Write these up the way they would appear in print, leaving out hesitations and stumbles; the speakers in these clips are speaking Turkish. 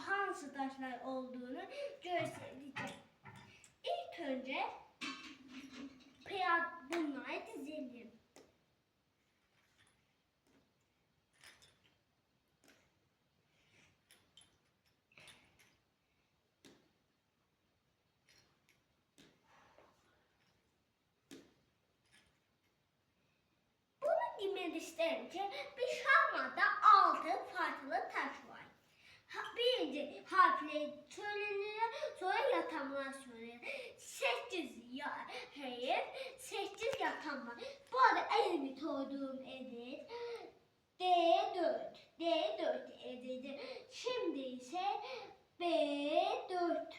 hansı taşlar olduğunu göstereceğim. İlk önce bunları dizelim. Dizilişlerince bir şahmada 6 farklı taş var. Birinci harfleri söylenir, sonra yatamlar söylenir. 8 yatan var. Bu arada elimi koyduğum edir. D4 edir. Şimdi ise B4.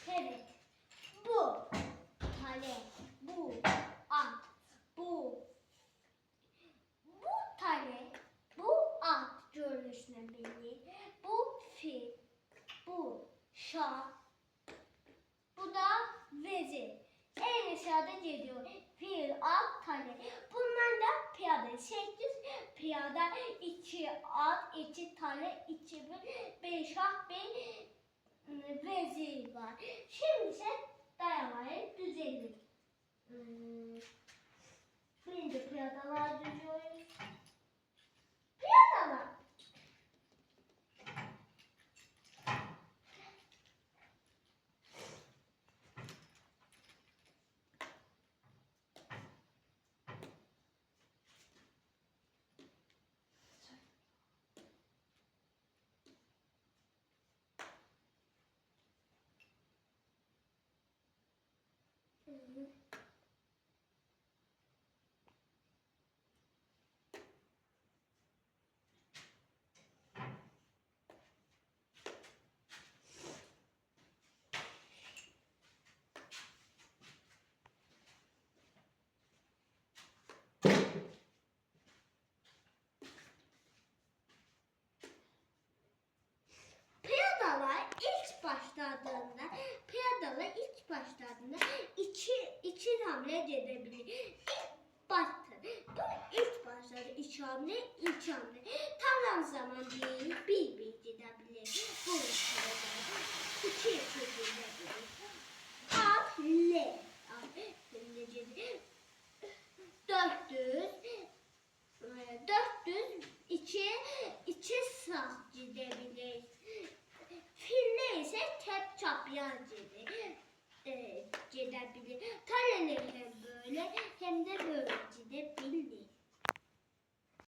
Evet, bu kale, bu at, bu kale, bu at görünüşüne belli, bu fil, bu şah, bu da vezir. En aşağıda geliyor fil, at, kale. Bunlar da piyade. 8 piyade, 2 at, 2 kale, 2 bir şah, bir vezir var. Şimdi ise dayamayı düzelir. Birinci piyadalar düzüyoruz. Piyadalar. Piyadalar iki hamle edebilir. İlk başlarda iki hamle. Tamam zaman değil, bir gidebilir. Bu iki gidebilir. Hamle. 400 iki sağ gidebilir. Fille ise tek çapraz gidebilir. Kaleleri hem böyle hem de böyle gidebilir.